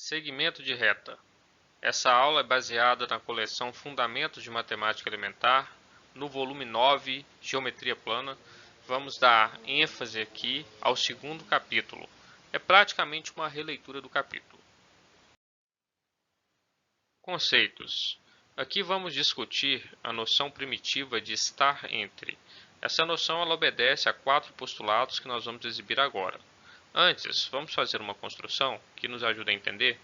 Segmento de reta. Essa aula é baseada na coleção Fundamentos de Matemática Elementar, no volume 9, Geometria Plana. Vamos dar ênfase aqui ao segundo capítulo. É praticamente uma releitura do capítulo. Conceitos. Aqui vamos discutir a noção primitiva de estar entre. Essa noção ela obedece a 4 postulados que nós vamos exibir agora. Antes, vamos fazer uma construção que nos ajuda a entender.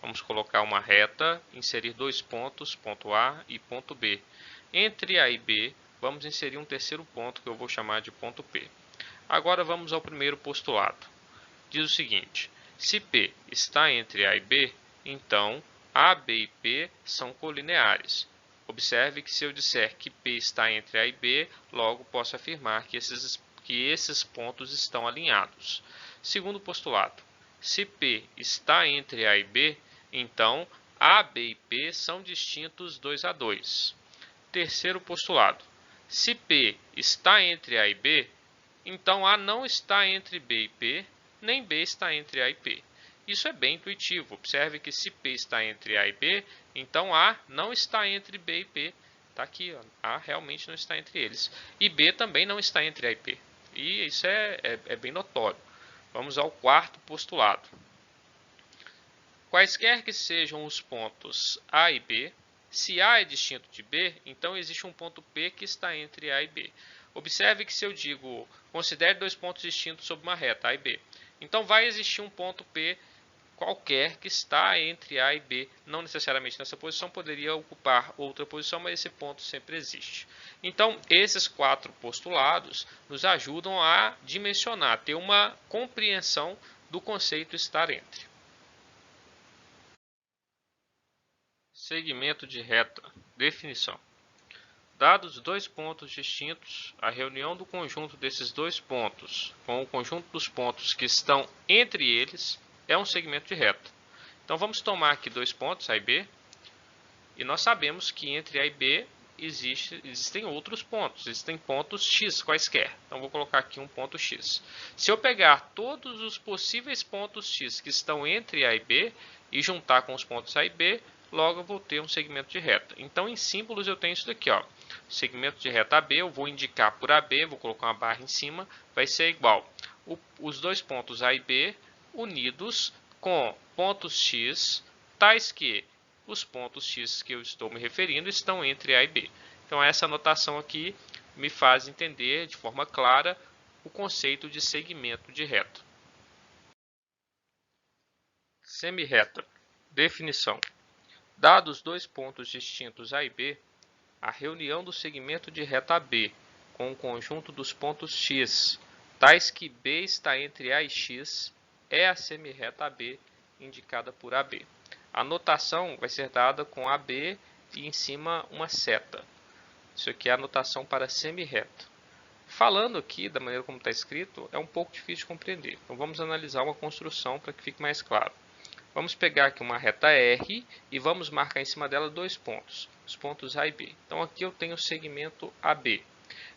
Vamos colocar uma reta, inserir 2 pontos, ponto A e ponto B. Entre A e B, vamos inserir um terceiro ponto que eu vou chamar de ponto P. Agora vamos ao primeiro postulado. Diz o seguinte: se P está entre A e B, então A, B e P são colineares. Observe que se eu disser que P está entre A e B, logo posso afirmar que esses pontos estão alinhados. Segundo postulado: se P está entre A e B, então A, B e P são distintos 2 a 2. Terceiro postulado: se P está entre A e B, então A não está entre B e P, nem B está entre A e P. Isso é bem intuitivo. Observe que se P está entre A e B, então A não está entre B e P. Está aqui, ó. A realmente não está entre eles. E B também não está entre A e P. E isso é bem notório. Vamos ao quarto postulado. Quaisquer que sejam os pontos A e B, se A é distinto de B, então existe um ponto P que está entre A e B. Observe que se eu digo, considere 2 pontos distintos sobre uma reta, A e B, então vai existir um ponto P qualquer que está entre A e B, não necessariamente nessa posição, poderia ocupar outra posição, mas esse ponto sempre existe. Então, esses 4 postulados nos ajudam a dimensionar, ter uma compreensão do conceito estar entre. Segmento de reta. Definição. Dados 2 pontos distintos, a reunião do conjunto desses 2 pontos com o conjunto dos pontos que estão entre eles é um segmento de reta. Então vamos tomar aqui 2 pontos, A e B, e nós sabemos que entre A e B existem outros pontos, existem pontos X quaisquer. Então vou colocar aqui um ponto X. Se eu pegar todos os possíveis pontos X que estão entre A e B e juntar com os pontos A e B, logo eu vou ter um segmento de reta. Então, em símbolos, eu tenho isso daqui, ó. Segmento de reta AB, eu vou indicar por AB, vou colocar uma barra em cima, vai ser igual os 2 pontos A e B unidos com pontos X, tais que os pontos X que eu estou me referindo estão entre A e B. Então, essa anotação aqui me faz entender de forma clara o conceito de segmento de reta. Semirreta. Definição. Dados 2 pontos distintos A e B, a reunião do segmento de reta AB com o conjunto dos pontos X, tais que B está entre A e X, é a semirreta AB indicada por AB. A notação vai ser dada com AB e em cima uma seta. Isso aqui é a notação para semirreta. Falando aqui da maneira como está escrito, é um pouco difícil de compreender. Então vamos analisar uma construção para que fique mais claro. Vamos pegar aqui uma reta R e vamos marcar em cima dela 2 pontos, os pontos A e B. Então aqui eu tenho o segmento AB.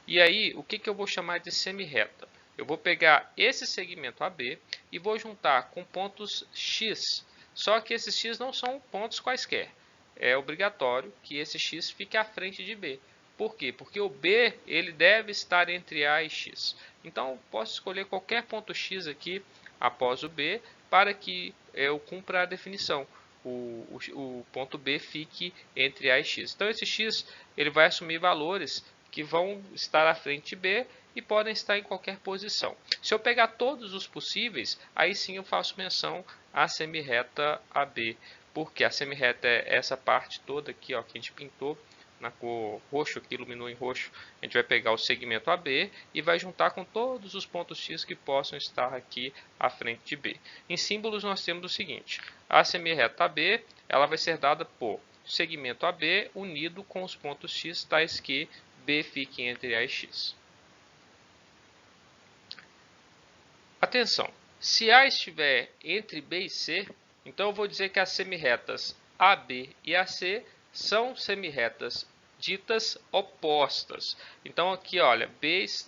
E aí, o que eu vou chamar de semirreta? Eu vou pegar esse segmento AB e vou juntar com pontos X. Só que esses X não são pontos quaisquer. É obrigatório que esse X fique à frente de B. Por quê? Porque o B ele deve estar entre A e X. Então, eu posso escolher qualquer ponto X aqui após o B para que eu cumpra a definição. O ponto B fique entre A e X. Então, esse X ele vai assumir valores que vão estar à frente de B e podem estar em qualquer posição. Se eu pegar todos os possíveis, aí sim eu faço menção à semirreta AB, porque a semirreta é essa parte toda aqui, ó, que a gente pintou na cor roxo, que iluminou em roxo. A gente vai pegar o segmento AB e vai juntar com todos os pontos X que possam estar aqui à frente de B. Em símbolos nós temos o seguinte: a semirreta AB ela vai ser dada por segmento AB unido com os pontos X, tais que B fique entre A e X. Atenção! Se A estiver entre B e C, então eu vou dizer que as semirretas AB e AC são semirretas ditas opostas. Então aqui, olha,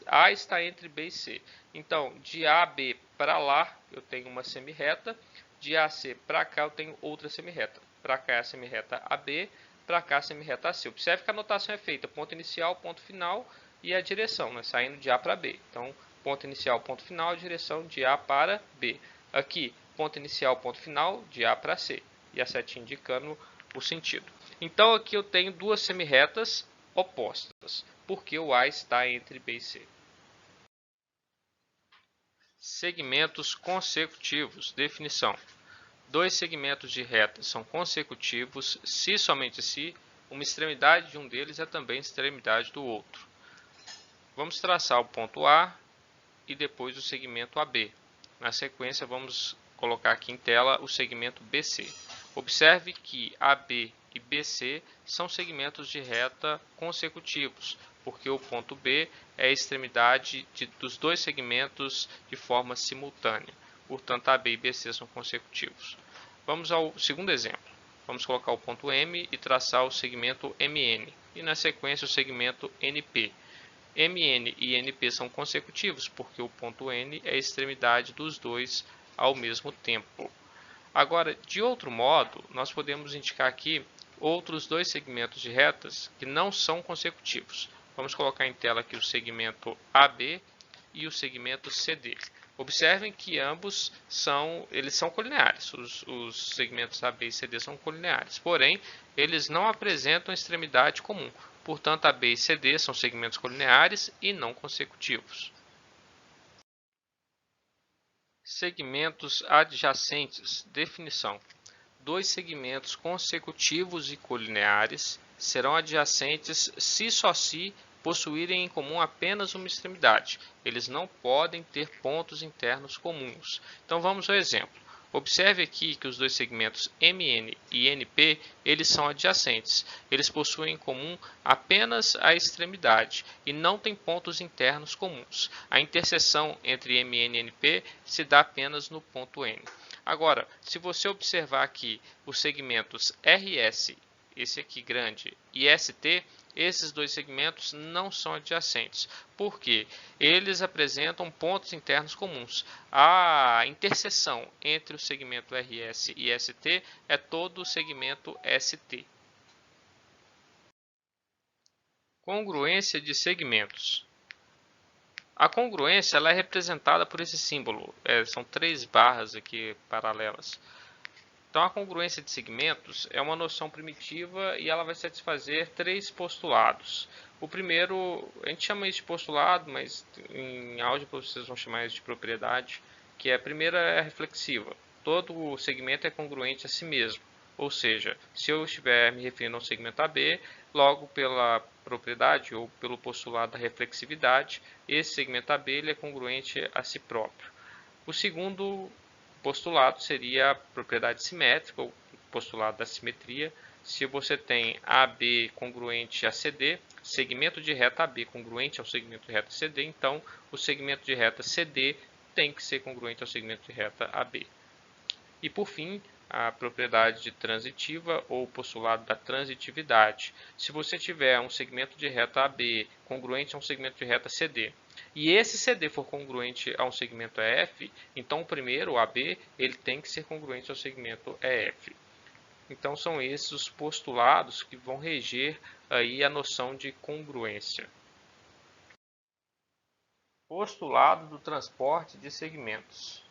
A está entre B e C. Então, de A a B para lá, eu tenho uma semirreta. De A a C para cá, eu tenho outra semirreta. Para cá é a semirreta AB, para cá a semirreta AC. Observe que a notação é feita ponto inicial, ponto final e a direção, né, saindo de A para B. Então, ponto inicial, ponto final, direção de A para B. Aqui, ponto inicial, ponto final, de A para C. E a setinha indicando o sentido. Então, aqui eu tenho duas semirretas opostas, porque o A está entre B e C. Segmentos consecutivos. Definição. Dois segmentos de reta são consecutivos se somente se uma extremidade de um deles é também extremidade do outro. Vamos traçar o ponto A e depois o segmento AB. Na sequência, vamos colocar aqui em tela o segmento BC. Observe que AB e BC são segmentos de reta consecutivos, porque o ponto B é a extremidade dos dois segmentos de forma simultânea. Portanto, AB e BC são consecutivos. Vamos ao segundo exemplo. Vamos colocar o ponto M e traçar o segmento MN. E na sequência o segmento NP. MN e NP são consecutivos, porque o ponto N é a extremidade dos dois ao mesmo tempo. Agora, de outro modo, nós podemos indicar aqui outros dois segmentos de retas que não são consecutivos. Vamos colocar em tela aqui o segmento AB e o segmento CD. Observem que ambos são colineares. Os segmentos AB e CD são colineares, porém, eles não apresentam extremidade comum. Portanto, AB e CD são segmentos colineares e não consecutivos. Segmentos adjacentes. Definição. Dois segmentos consecutivos e colineares serão adjacentes se só se possuírem em comum apenas uma extremidade. Eles não podem ter pontos internos comuns. Então vamos ao exemplo. Observe aqui que os dois segmentos MN e NP, eles são adjacentes. Eles possuem em comum apenas a extremidade e não têm pontos internos comuns. A interseção entre MN e NP se dá apenas no ponto N. Agora, se você observar aqui os segmentos RS, esse aqui grande, e ST, esses dois segmentos não são adjacentes, porque eles apresentam pontos internos comuns. A interseção entre o segmento RS e ST é todo o segmento ST. Congruência de segmentos. A congruência ela é representada por esse símbolo. São três barras aqui paralelas. Então, a congruência de segmentos é uma noção primitiva e ela vai satisfazer três postulados. O primeiro, a gente chama isso de postulado, mas em álgebra vocês vão chamar isso de propriedade, que a primeira é reflexiva. Todo o segmento é congruente a si mesmo. Ou seja, se eu estiver me referindo ao segmento AB, logo pela propriedade ou pelo postulado da reflexividade, esse segmento AB ele é congruente a si próprio. O segundo postulado seria a propriedade simétrica, ou postulado da simetria. Se você tem AB congruente a CD, segmento de reta AB congruente ao segmento de reta CD, então o segmento de reta CD tem que ser congruente ao segmento de reta AB. E por fim, a propriedade transitiva ou postulado da transitividade. Se você tiver um segmento de reta AB congruente a um segmento de reta CD, e esse CD for congruente a um segmento EF, então o primeiro, o AB, ele tem que ser congruente ao segmento EF. Então são esses os postulados que vão reger aí a noção de congruência. Postulado do transporte de segmentos.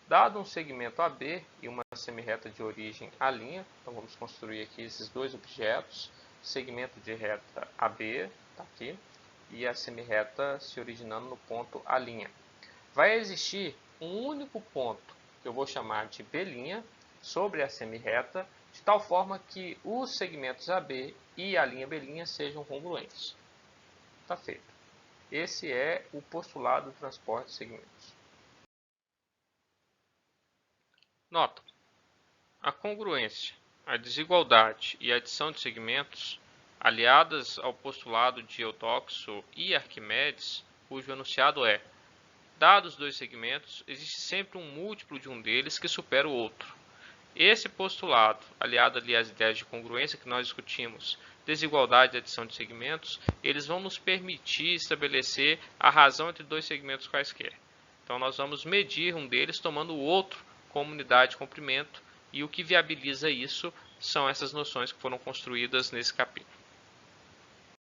Dado um segmento AB e uma semirreta de origem à linha, então vamos construir aqui esses dois objetos, segmento de reta AB, está aqui, e a semirreta se originando no ponto A'. Vai existir um único ponto, que eu vou chamar de B' sobre a semirreta, de tal forma que os segmentos AB e a linha B' sejam congruentes. Está feito. Esse é o postulado do transporte de segmentos. Nota: a congruência, a desigualdade e a adição de segmentos, aliadas ao postulado de Eudoxo e Arquimedes, cujo enunciado é: dados dois segmentos, existe sempre um múltiplo de um deles que supera o outro. Esse postulado, aliado ali às ideias de congruência que nós discutimos, desigualdade e adição de segmentos, eles vão nos permitir estabelecer a razão entre dois segmentos quaisquer. Então nós vamos medir um deles tomando o outro como unidade de comprimento, e o que viabiliza isso são essas noções que foram construídas nesse capítulo.